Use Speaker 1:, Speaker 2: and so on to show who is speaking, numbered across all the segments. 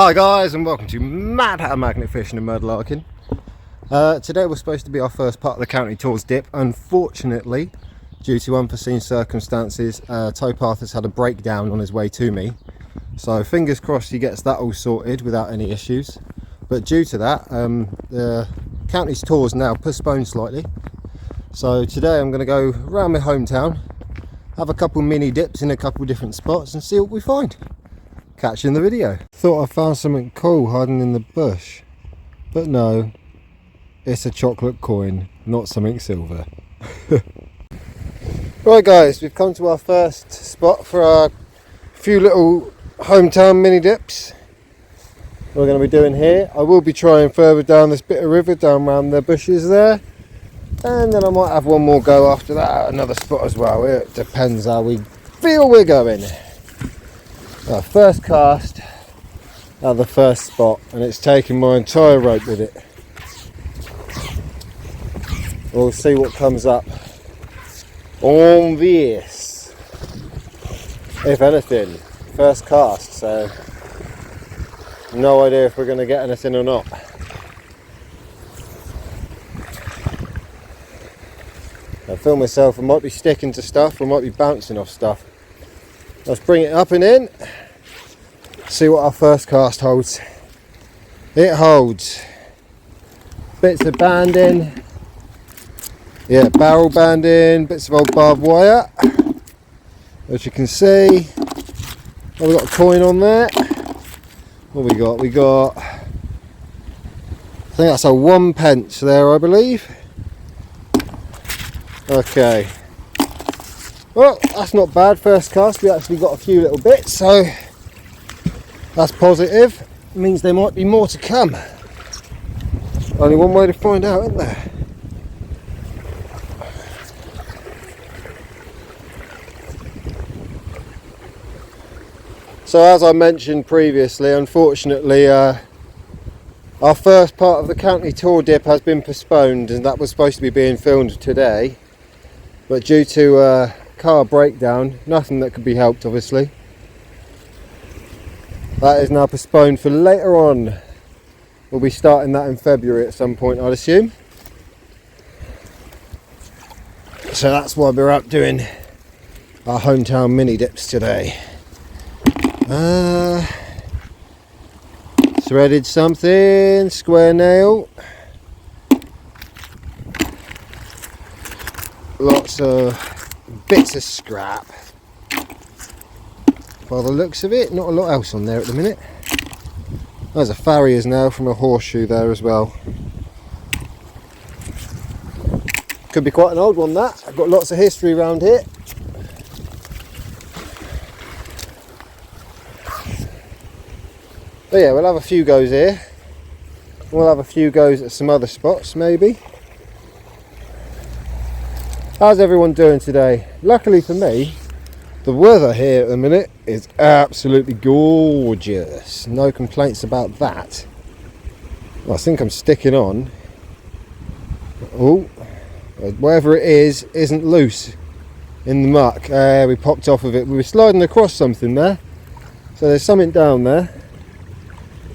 Speaker 1: Hi guys, and welcome to Mad Hatter Magnet Fishing and Mudlarking. Today was supposed to be our first part of the county tours dip. Unfortunately, due to unforeseen circumstances, Towpath has had a breakdown on his way to me. So fingers crossed he gets that all sorted without any issues. But due to that, the county's tour is now postponed slightly. So today I'm going to go around my hometown, have a couple mini dips in a couple different spots and see what we find. Catch you in the video. Thought I found something cool hiding in the bush, but no, it's a chocolate coin, not something silver. Right guys, we've come to our first spot for our few little hometown mini dips we're going to be doing here. I will be trying further down this bit of river, down around the bushes there, and then I might have one more go after that at another spot as well. It depends how we feel we're going. Our first cast at the first spot, and it's taking my entire rope with it. We'll see what comes up on this. If anything, first cast, so no idea if we're going to get anything or not. I feel myself, I might be sticking to stuff, I might be bouncing off stuff. Let's bring it up and in, see what our first cast holds. It holds bits of banding, yeah, barrel banding, bits of old barbed wire, as you can see. Oh, we've got a coin on there. What we got? We got, I think that's a 1 pence there, I believe. Okay. Well, that's not bad. First cast, we actually got a few little bits, so that's positive. It means there might be more to come. Only one way to find out, isn't there? So as I mentioned previously, unfortunately, our first part of the county tour dip has been postponed, and that was supposed to be being filmed today. But due to car breakdown, nothing that could be helped obviously, that is now postponed for later on. We'll be starting that in February at some point, I'd assume. So that's why we're out doing our hometown mini dips today. Threaded something, square nail, lots of bits of scrap. By the looks of it, not a lot else on there at the minute. There's a farrier's nail from a horseshoe there as well. Could be quite an old one, that. I've got lots of history around here. But yeah, we'll have a few goes here. We'll have a few goes at some other spots maybe. How's everyone doing today? Luckily for me, the weather here at the minute is absolutely gorgeous. No complaints about that. Well, I think I'm sticking on. Oh, whatever it is isn't loose in the muck. We popped off of it. We were sliding across something there. So there's something down there.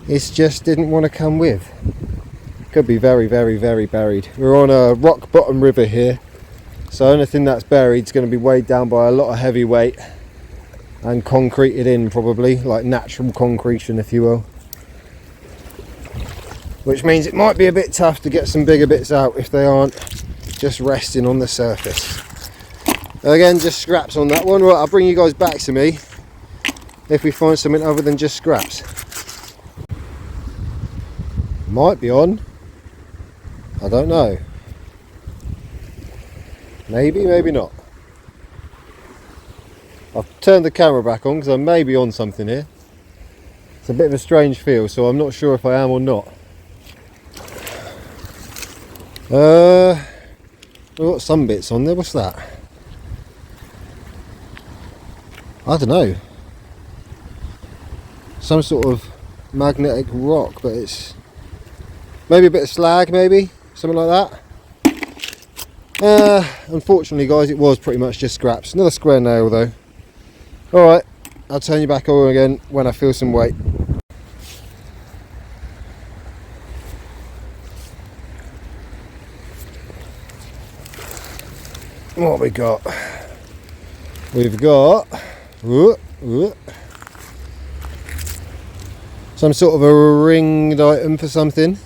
Speaker 1: It just didn't want to come with. Could be very, very, very buried. We're on a rock bottom river here. So anything that's buried is going to be weighed down by a lot of heavy weight and concreted in, probably, like natural concretion if you will. Which means it might be a bit tough to get some bigger bits out if they aren't just resting on the surface. Again, just scraps on that one. Right, I'll bring you guys back to me if we find something other than just scraps. Might be on. I don't know. Maybe, maybe not. I've turned the camera back on because I may be on something here. It's a bit of a strange feel, so I'm not sure if I am or not. We've got some bits on there. What's that? I don't know. Some sort of magnetic rock, but it's maybe a bit of slag, maybe something like that. Unfortunately guys, it was pretty much just scraps. Another square nail though. Alright, I'll turn you back on again when I feel some weight. What we got? We've got some sort of a ringed item for something.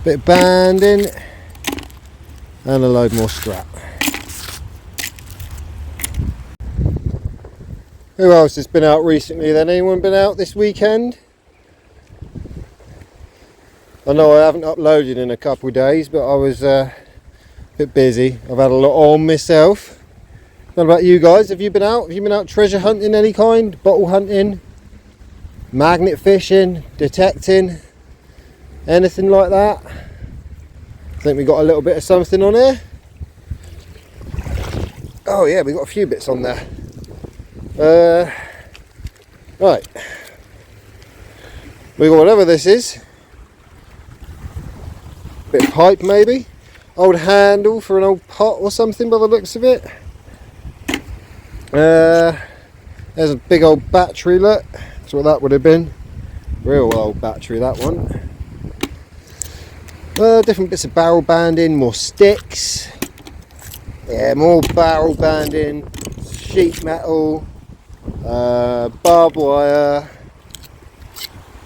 Speaker 1: Bit of banding and a load more scrap. Who else has been out recently then? Anyone been out this weekend? I know I haven't uploaded in a couple of days, but I was a bit busy. I've had a lot on myself. What about you guys? Have you been out? Have you been out treasure hunting any kind? Bottle hunting? Magnet fishing? Detecting? Anything like that? I think we got a little bit of something on here. Oh yeah, we got a few bits on there. Right. We got whatever this is. Bit of pipe maybe. Old handle for an old pot or something by the looks of it. There's a big old battery, look. That's what that would have been. Real old battery, that one. Different bits of barrel banding, more sticks. Yeah, more barrel banding, sheet metal, barbed wire,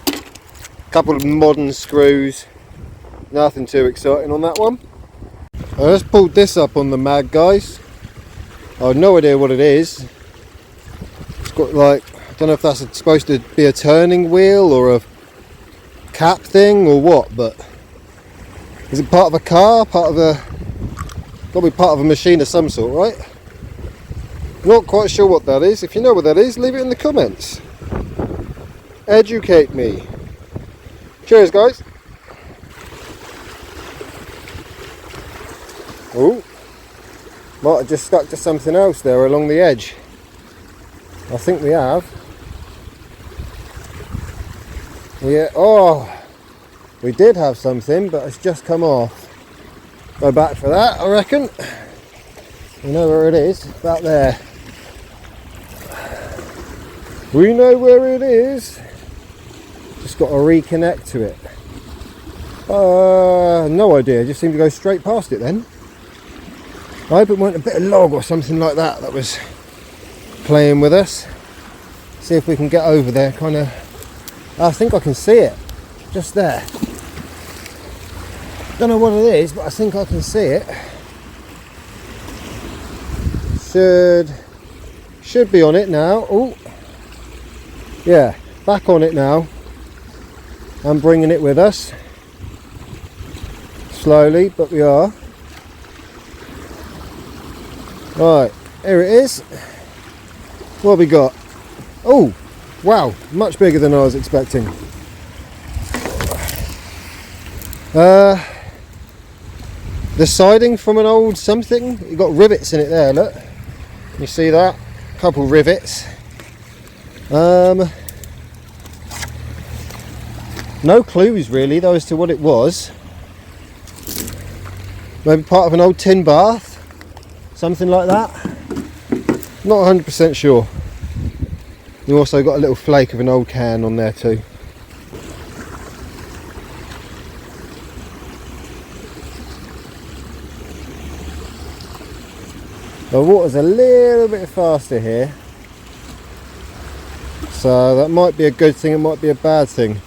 Speaker 1: a couple of modern screws. Nothing too exciting on that one. I just pulled this up on the mag, guys. I have no idea what it is. It's got like, I don't know if that's supposed to be a turning wheel or a cap thing or what, but is it part of a car? Part of a, got to be part of a machine of some sort, right? Not quite sure what that is. If you know what that is, leave it in the comments. Educate me. Cheers, guys. Oh, might have just stuck to something else there along the edge. I think we have. Yeah, oh, we did have something, but it's just come off. Go back for that, I reckon. You know where it is, about there. We know where it is. Just got to reconnect to it. No idea, just seemed to go straight past it then. I hope it weren't a bit of log or something like that that was playing with us. See if we can get over there, kind of. I think I can see it, just there. Don't know what it is, but I think I can see it. Should be on it now. Oh, yeah, back on it now. I'm bringing it with us. Slowly, but we are. Right, here it is. What have we got? Oh, wow, much bigger than I was expecting. The siding from an old something. You've got rivets in it there, look. You see that? A couple rivets. No clues really though as to what it was. Maybe part of an old tin bath. Something like that. Not 100% sure. You also got a little flake of an old can on there too. The water's a little bit faster here, so that might be a good thing, it might be a bad thing.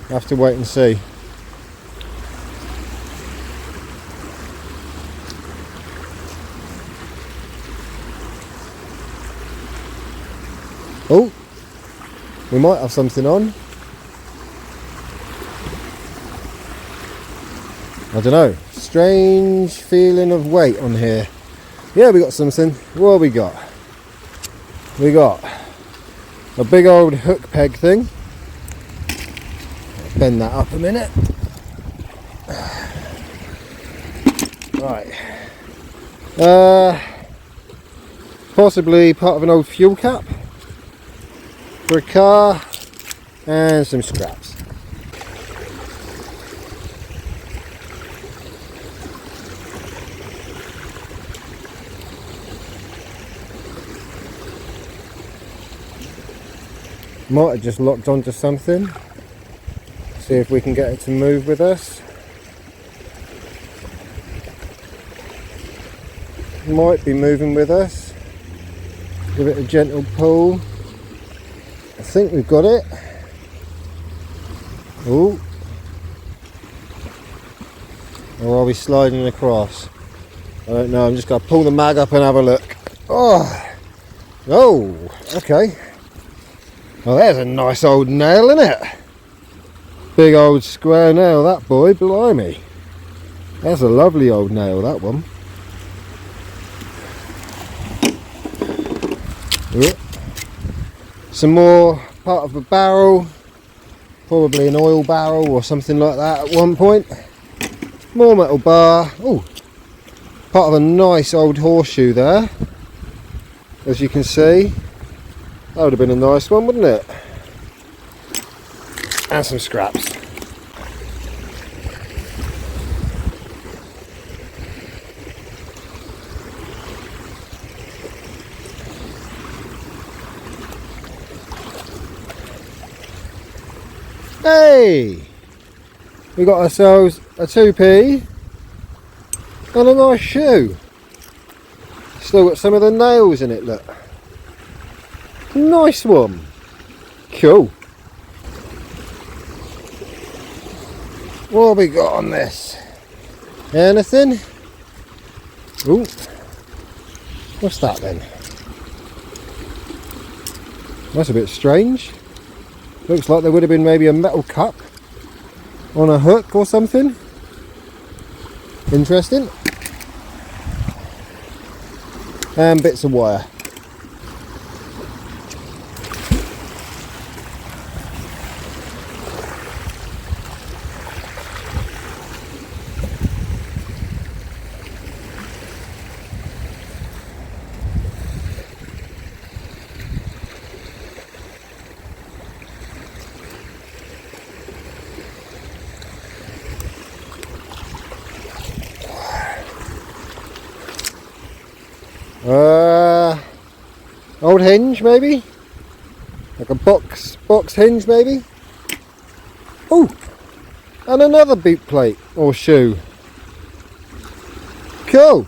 Speaker 1: I'll have to wait and see. Oh, we might have something on. I don't know, strange feeling of weight on here. Yeah, we got something. What have we got? We got a big old hook peg thing. Bend that up a minute. Right. Possibly part of an old fuel cap for a car, and some scraps. Might have just locked onto something. See if we can get it to move with us. might be moving with us. Give it a gentle pull. I think we've got it. Ooh. Or are we sliding across? I don't know. I'm just going to pull the mag up and have a look. Oh, okay. Well, there's a nice old nail, isn't it? Big old square nail, that boy, blimey. That's a lovely old nail, that one. Some more part of a barrel, probably an oil barrel or something like that at one point. More metal bar. Oh, part of a nice old horseshoe there, as you can see. That would have been a nice one, wouldn't it? And some scraps. Hey! We got ourselves a 2p and a nice shoe. Still got some of the nails in it, look. Nice one. Cool. What have we got on this? Anything? Ooh. What's that then? That's a bit strange. Looks like there would have been maybe a metal cup on a hook or something. Interesting. And bits of wire. Old hinge maybe, like a box hinge maybe. Oh, and another boot plate or shoe. Cool.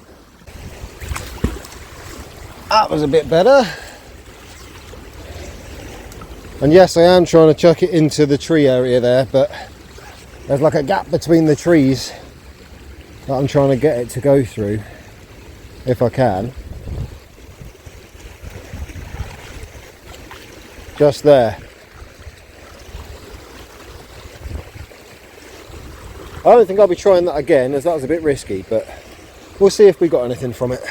Speaker 1: That was a bit better. And yes, I am trying to chuck it into the tree area there, but there's like a gap between the trees that I'm trying to get it to go through, if I can. Just there. I don't think I'll be trying that again, as that was a bit risky, but we'll see if we got anything from it.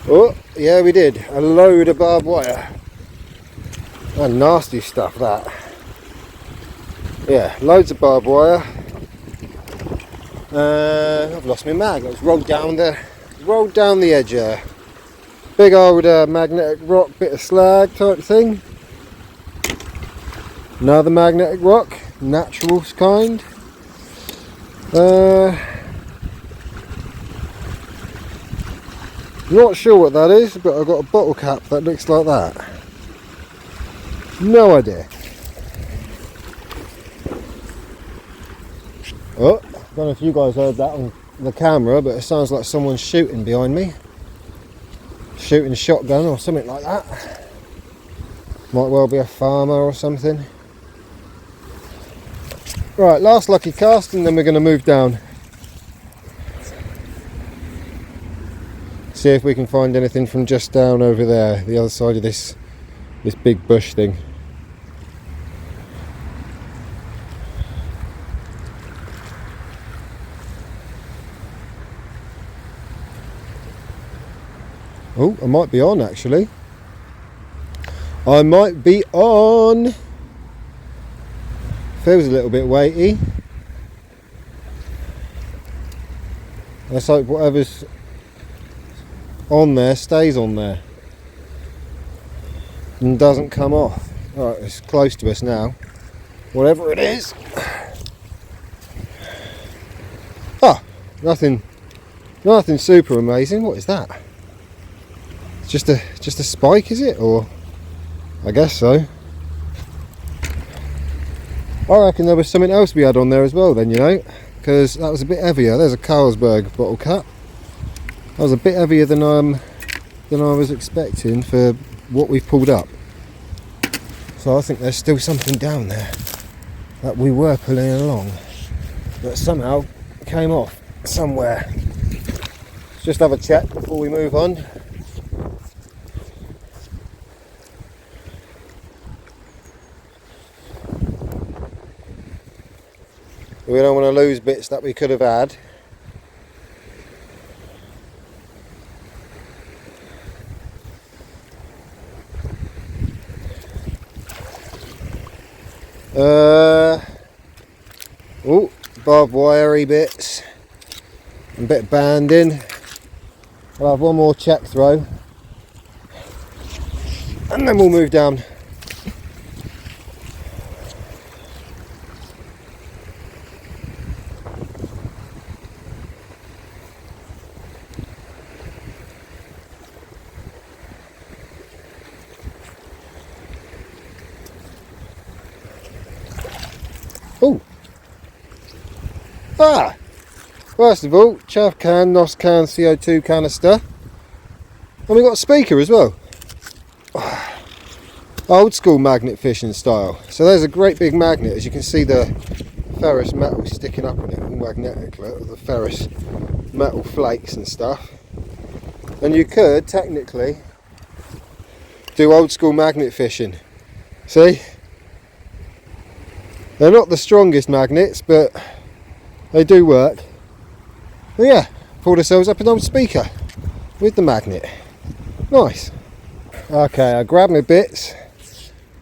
Speaker 1: Oh, yeah, we did. A load of barbed wire. And nasty stuff, that. Yeah, loads of barbed wire. I've lost my mag. It's rolled down the edge there. Big old magnetic rock, bit of slag type thing. Another magnetic rock, natural kind. Not sure what that is, but I've got a bottle cap that looks like that. No idea. Oh, I don't know if you guys heard that on the camera, but it sounds like someone's shooting behind me. Shooting a shotgun or something like that. Might well be a farmer or something. Right, last lucky cast and then we're going to move down. See if we can find anything from just down over there, the other side of this big bush thing. Oh, I might be on actually. I might be on. Feels a little bit weighty. Let's hope whatever's on there stays on there and doesn't come off. Alright, it's close to us now. Whatever it is. Ah, nothing super amazing. What is that? Just a spike, is it? Or I guess so. I reckon there was something else we had on there as well then, you know, because that was a bit heavier. There's a Carlsberg bottle cap. That was a bit heavier than I was expecting for what we've pulled up. So I think there's still something down there that we were pulling along that somehow came off somewhere. Let's just have a check before we move on. We don't want to lose bits that we could have had. Oh, barbed wirey bits, and a bit of banding. I'll have one more check throw, and then we'll move down. Oh! Ah! First of all, chaff can, NOS can, CO2 canister. And we got a speaker as well. Old school magnet fishing style. So there's a great big magnet, as you can see the ferrous metal sticking up on it, all magnetic, look, the ferrous metal flakes and stuff. And you could technically do old school magnet fishing. See? They're not the strongest magnets, but they do work. But yeah, pulled ourselves up an old speaker with the magnet. Nice. Okay, I grabbed my bits,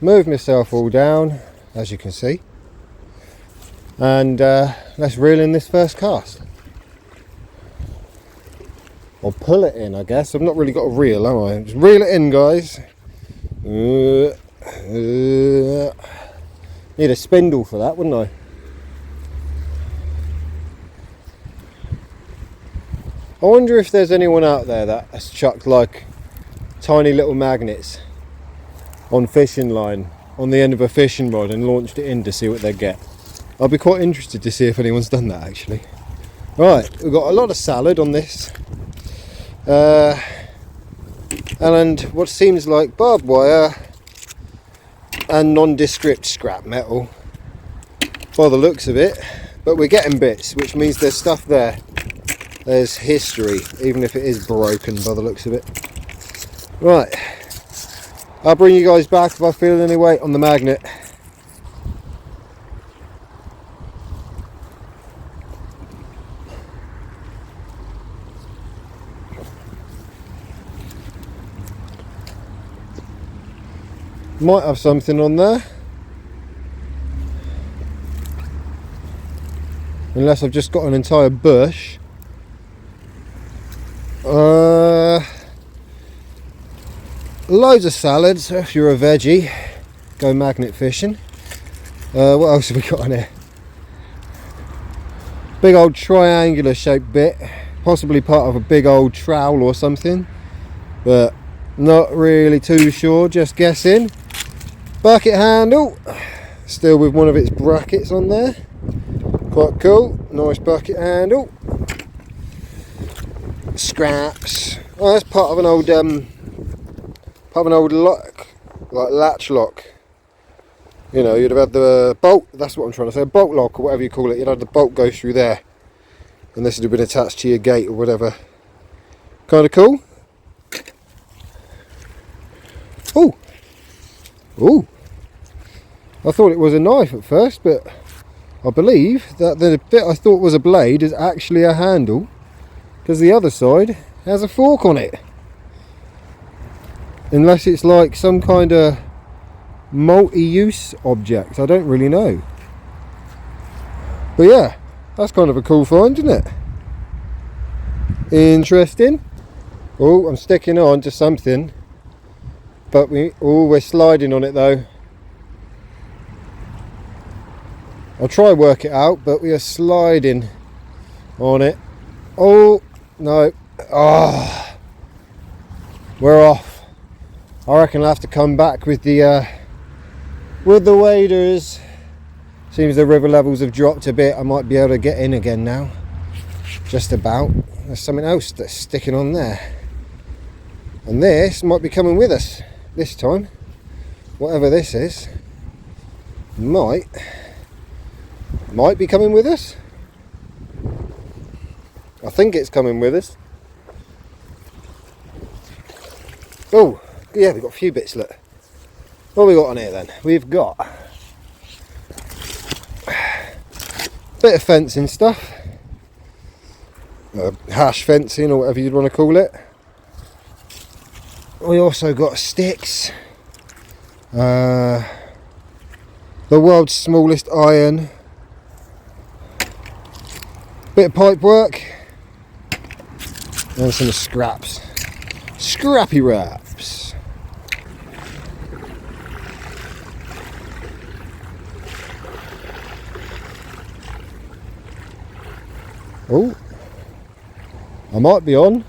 Speaker 1: moved myself all down, as you can see, and let's reel in this first cast. Or pull it in, I guess. I've not really got a reel, have I? Just reel it in, guys. Need a spindle for that, wouldn't I? I wonder if there's anyone out there that has chucked like tiny little magnets on fishing line on the end of a fishing rod and launched it in to see what they get. I'll be quite interested to see if anyone's done that actually. Right, we've got a lot of salad on this. And what seems like barbed wire and nondescript scrap metal by the looks of it, but we're getting bits, which means there's stuff there. There's history, even if it is broken by the looks of it. Right, I'll bring you guys back if I feel any weight on the magnet. Might have something on there, unless I've just got an entire bush. Loads of salads if you're a veggie. Go magnet fishing. What else have we got on here? Big old triangular shaped bit, possibly part of a big old trowel or something, but not really too sure, just guessing. Bucket handle, still with one of its brackets on there. Quite cool, nice bucket handle. Scraps. Oh, that's part of an old lock, like latch lock. You know, you'd have had the bolt, that's what I'm trying to say, a bolt lock or whatever you call it. You'd have the bolt go through there, and this would have been attached to your gate or whatever. Kind of cool. Oh, oh! I thought it was a knife at first, but I believe that the bit I thought was a blade is actually a handle, because the other side has a fork on it. Unless it's like some kind of multi-use object, I don't really know. But yeah, that's kind of a cool find, isn't it? Interesting. Oh, I'm sticking on to something, but we're sliding on it though. I'll try work it out, but we are sliding on it. Oh no! Ah, we're off. I reckon I'll have to come back with the waders. Seems the river levels have dropped a bit. I might be able to get in again now. Just about. there's something else that's sticking on there. And this might be coming with us this time. Whatever this is, might be coming with us. I think it's coming with us. Oh, yeah, we've got a few bits, look. What have we got on here then? We've got a bit of fencing stuff. Hash fencing or whatever you'd want to call it. We also got sticks. The world's smallest iron. Bit of pipe work. And some scraps. Scrappy wraps. Oh, I might be on.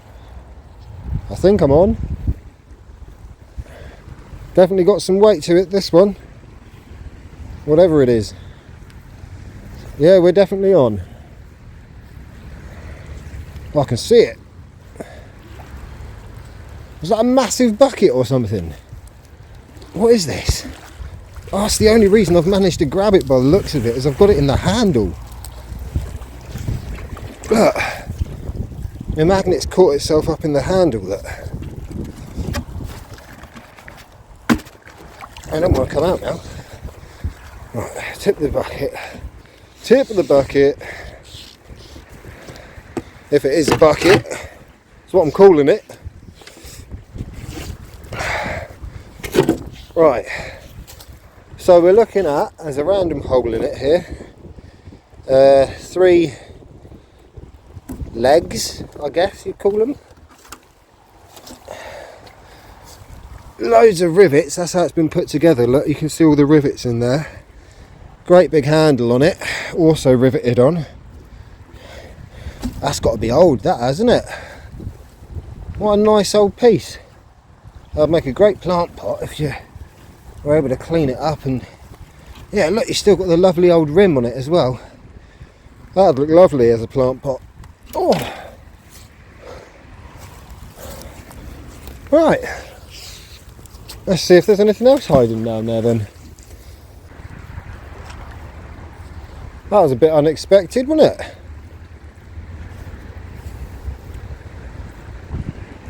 Speaker 1: I think I'm on. Definitely got some weight to it, this one. Whatever it is. Yeah, we're definitely on. Oh, I can see it. Was that a massive bucket or something? What is this? Oh, that's the only reason I've managed to grab it by the looks of it, is I've got it in the handle. Look. The magnet's caught itself up in the handle, look. I don't want to come out now. Right, tip of the bucket. Tip of the bucket. If it is a bucket, that's what I'm calling it. Right, so we're looking at, there's a random hole in it here, 3 legs, I guess you'd call them. Loads of rivets, that's how it's been put together. Look, you can see all the rivets in there. Great big handle on it, also riveted on. That's got to be old, that, hasn't it? What a nice old piece. That'd make a great plant pot if you were able to clean it up. And yeah, look, you've still got the lovely old rim on it as well. That'd look lovely as a plant pot. Oh, right, let's see if there's anything else hiding down there then. That was a bit unexpected, wasn't it?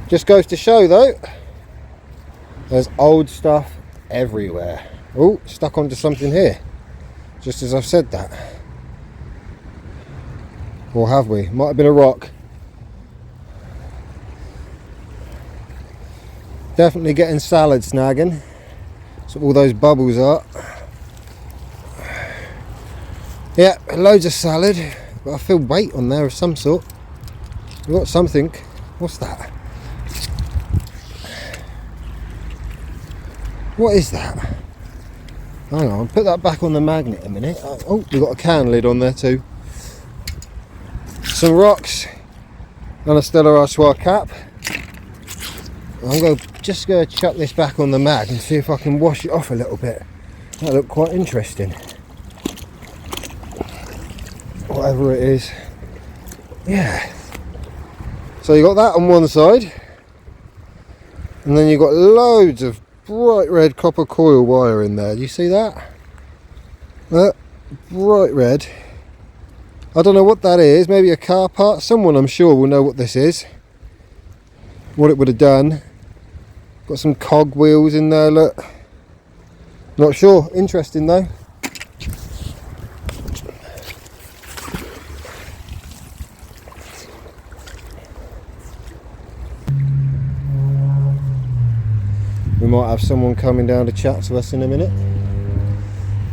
Speaker 1: Just goes to show though, there's old stuff everywhere. Oh, stuck onto something here, just as I've said that. Or have we? Might have been a rock. Definitely getting salad snagging. That's what all those bubbles are. Yeah, loads of salad. But I feel weight on there of some sort. We've got something. What's that? What is that? Hang on, put that back on the magnet a minute. Oh, we've got a can lid on there too. Some rocks and a Stella Artois cap. I'm just going to chuck this back on the mag and see if I can wash it off a little bit. That looked quite interesting. Whatever it is. Yeah. So you got that on one side, and then you've got loads of bright red copper coil wire in there. Do you see that? Bright red. I don't know what that is. Maybe a car part. Someone, I'm sure, will know what this is. What it would have done. Got some cog wheels in there, look. Not sure. Interesting though. We might have someone coming down to chat to us in a minute.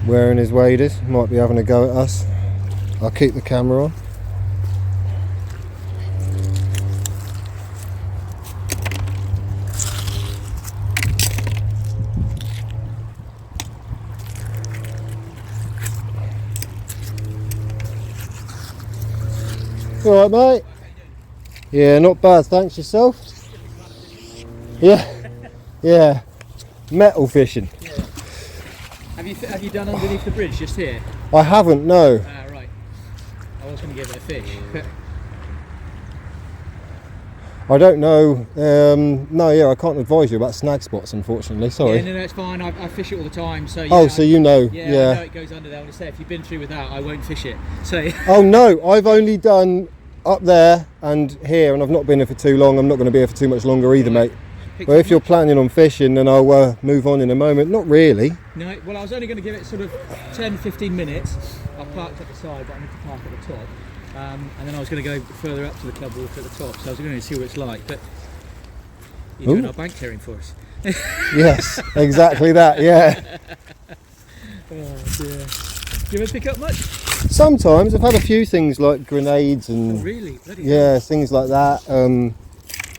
Speaker 1: Wearing his waders. Might be having a go at us. I'll keep the camera on. You alright, mate? Yeah, not bad, thanks. Yourself? Yeah. Yeah. Metal fishing.
Speaker 2: Yeah. Have you done underneath the bridge just here?
Speaker 1: I haven't, no.
Speaker 2: Right. I was going to give it a fish.
Speaker 1: I don't know. No, yeah, I can't advise you about snag spots, unfortunately. Sorry.
Speaker 2: Yeah, no, it's fine. I fish it all the time. So yeah,
Speaker 1: Oh, so you know.
Speaker 2: Yeah, I know it goes under there. I'm gonna say, if you've been through with that, I won't fish it. So.
Speaker 1: Oh no, I've only done up there and here, and I've not been here for too long. I'm not going to be here for too much longer either, mate. But if you're planning on fishing, then I'll move on in a moment. Not really.
Speaker 2: No, well, I was only going to give it sort of 10-15 minutes. I've parked at the side, but I need to park at the top. And then I was going to go further up to the club water at the top, so I was going to see what it's like. But you're doing our bank clearing for us.
Speaker 1: Yes, exactly that, yeah.
Speaker 2: Oh dear. Do you ever pick up much?
Speaker 1: Sometimes. I've had a few things like grenades and...
Speaker 2: Oh, really? Bloody
Speaker 1: yeah,
Speaker 2: hell.
Speaker 1: things like that.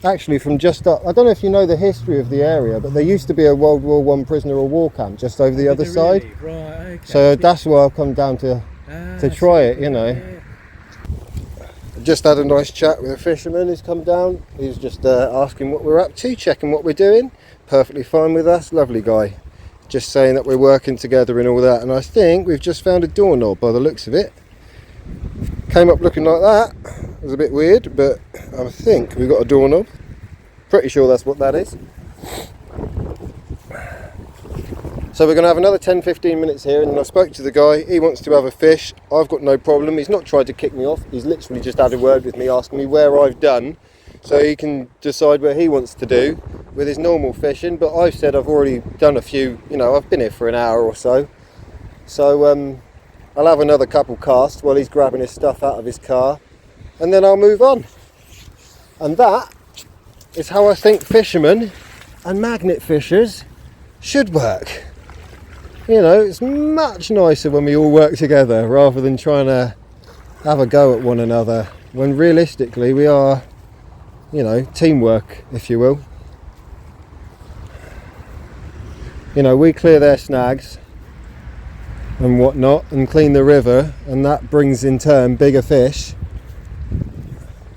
Speaker 1: Actually, from just up... I don't know if you know the history of the area, but there used to be a World War I prisoner of war camp just over the other side.
Speaker 2: Really? Right, okay.
Speaker 1: So that's why I've come down to try it, you know.
Speaker 2: Yeah.
Speaker 1: Just had a nice chat with a fisherman who's come down. He's just asking what we're up to, checking what we're doing. Perfectly fine with us, lovely guy. Just saying that we're working together and all that. And I think we've just found a doorknob by the looks of it. Came up looking like that. It was a bit weird, but I think we've got a doorknob. Pretty sure that's what that is. So we're going to have another 10-15 minutes here, and I spoke to the guy. He wants to have a fish. I've got no problem. He's not tried to kick me off. He's literally just had a word with me, asking me where I've done, so he can decide where he wants to do with his normal fishing. But I've said I've already done a few, you know, I've been here for an hour or so. So I'll have another couple casts while he's grabbing his stuff out of his car, and then I'll move on. And that is how I think fishermen and magnet fishers should work. You know, it's much nicer when we all work together rather than trying to have a go at one another, when realistically we are, you know, teamwork, if you will. You know, we clear their snags and whatnot and clean the river, and that brings in turn bigger fish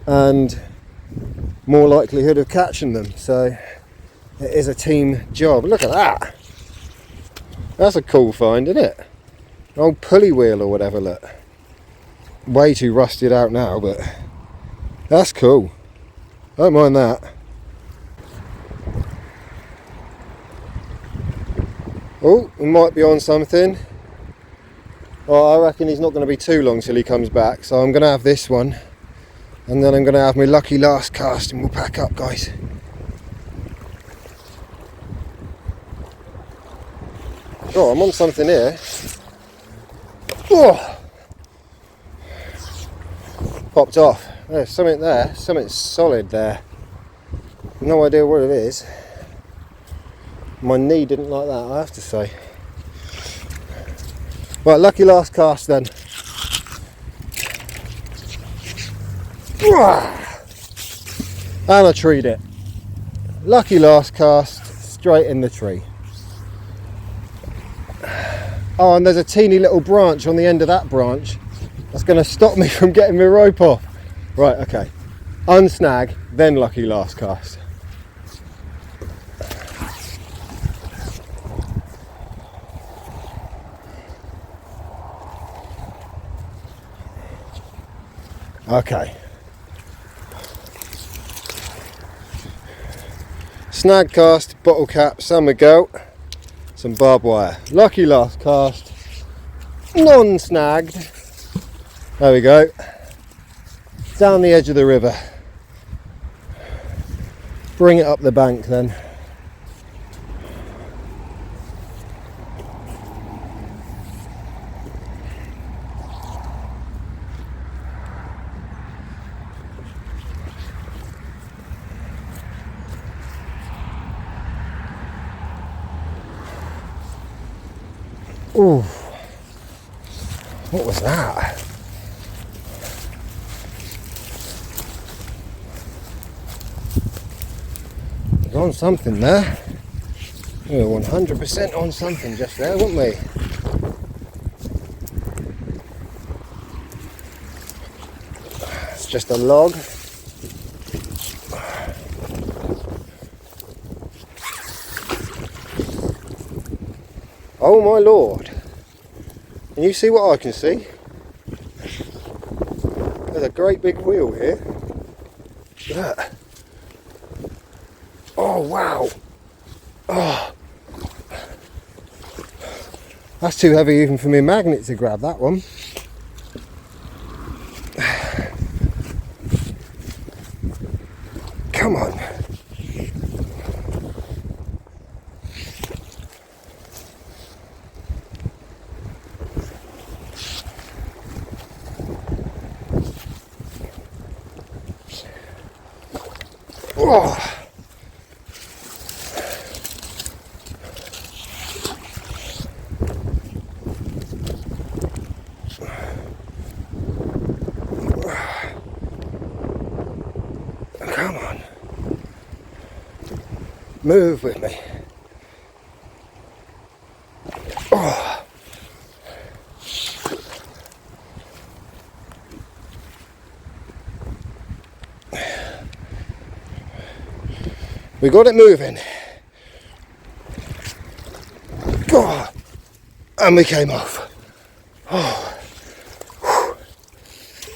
Speaker 1: and more likelihood of catching them. So it is a team job. Look at that. That's a cool find, isn't it? An old pulley wheel or whatever, look. Way too rusted out now, but that's cool. Don't mind that. Oh, we might be on something. Oh, I reckon he's not going to be too long till he comes back, so I'm going to have this one, and then I'm going to have my lucky last cast, and we'll pack up, guys. Oh, I'm on something here. Oh! Popped off. There's something there, something solid there. No idea what it is. My knee didn't like that, I have to say. Right, lucky last cast then. And I treed it. Lucky last cast, straight in the tree. Oh, and there's a teeny little branch on the end of that branch that's going to stop me from getting my rope off. Right, okay. Unsnag, then lucky last cast. Okay. Snag cast, bottle cap, summer goat, some barbed wire. Lucky last cast, non-snagged. There we go. Down the edge of the river. Bring it up the bank then. Ooh, what was that? We're on something there. We were 100% on something just there, weren't we? It's just a log. Oh my lord. Can you see what I can see? There's a great big wheel here. Look. Oh wow. Oh. That's too heavy even for my magnet to grab that one. Come on. Oh. Come on. Move with me. Oh. We got it moving. Oh. And we came off. Oh.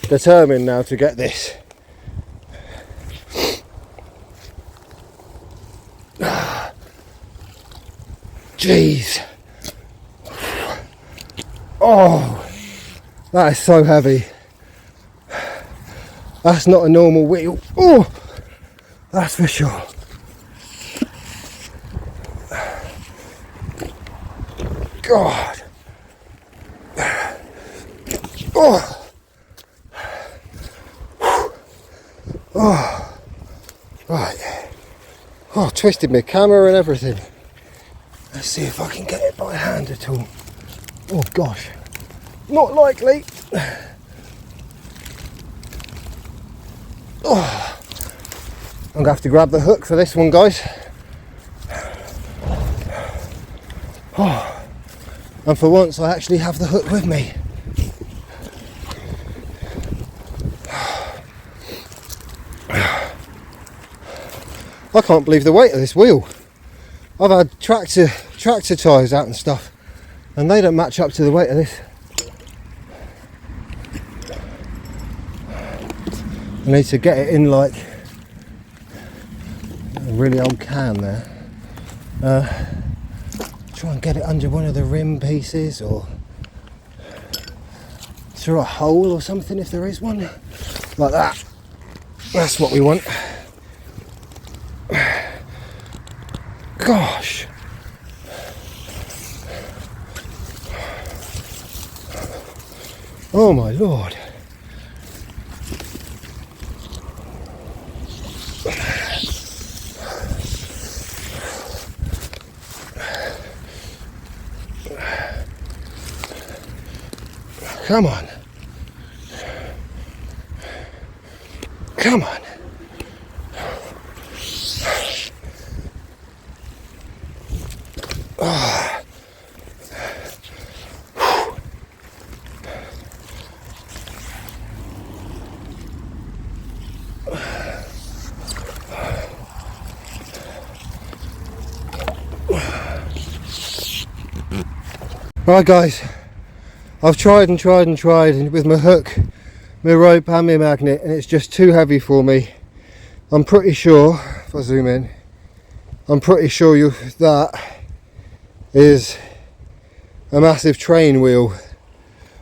Speaker 1: Determined now to get this. Jeez. Oh, that is so heavy. That's not a normal wheel. Oh, that's for sure. God. Oh. Oh. Right. Oh, twisted my camera and everything. Let's see if I can get it by hand at all. Oh gosh. Not likely. Oh. I'm going to have to grab the hook for this one, guys. Oh. And for once I actually have the hook with me. I can't believe the weight of this wheel. I've had tractor tyres out and stuff, and they don't match up to the weight of this. I need to get it in like a really old can there. Try and get it under one of the rim pieces or through a hole or something if there is one. Like that. That's what we want. Gosh. Oh my lord. Come on. Come on. Right guys, I've tried and tried and tried with my hook, my rope and my magnet, and it's just too heavy for me. I'm pretty sure, if I zoom in, I'm pretty sure that is a massive train wheel.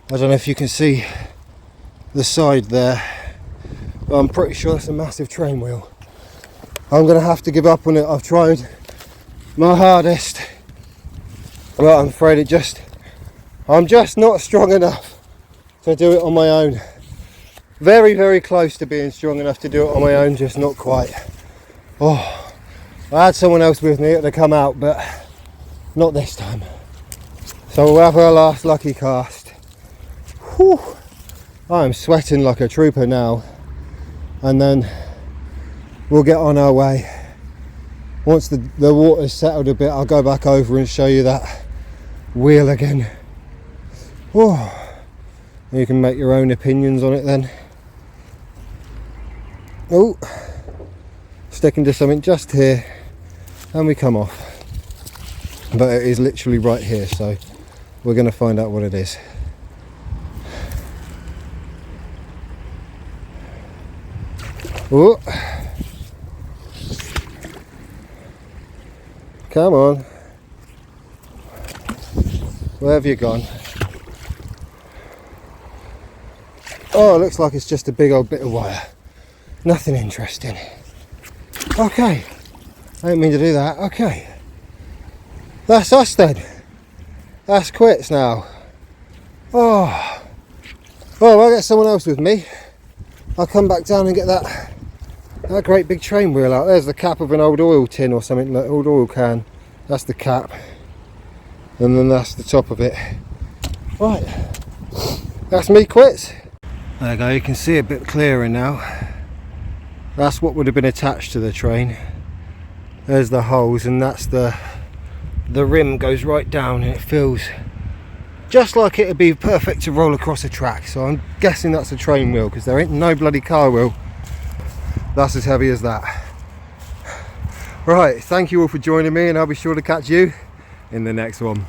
Speaker 1: I don't know if you can see the side there, but I'm pretty sure it's a massive train wheel. I'm going to have to give up on it. I've tried my hardest, but I'm afraid I'm just not strong enough to do it on my own. Very, very close to being strong enough to do it on my own, just not quite. Oh, I had someone else with me to come out, but not this time. So we'll have our last lucky cast. Whew. I'm sweating like a trooper now, and then we'll get on our way. Once the water's settled a bit, I'll go back over and show you that wheel again. Oh, you can make your own opinions on it then. Oh, sticking to something just here, and we come off. But it is literally right here, so we're going to find out what it is. Oh. Come on. Where have you gone? Oh, it looks like it's just a big old bit of wire. Nothing interesting. Okay. I didn't mean to do that. Okay. That's us then. That's quits now. Oh. Well, I'll get someone else with me. I'll come back down and get that great big train wheel out. There's the cap of an old oil tin or something, an old oil can. That's the cap. And then that's the top of it. Right. That's me quits. There you go, you can see a bit clearer now. That's what would have been attached to the train. There's the holes, and that's the rim goes right down, and it feels just like it would be perfect to roll across a track. So I'm guessing that's a train wheel, because there ain't no bloody car wheel that's as heavy as that. Right, thank you all for joining me, and I'll be sure to catch you in the next one.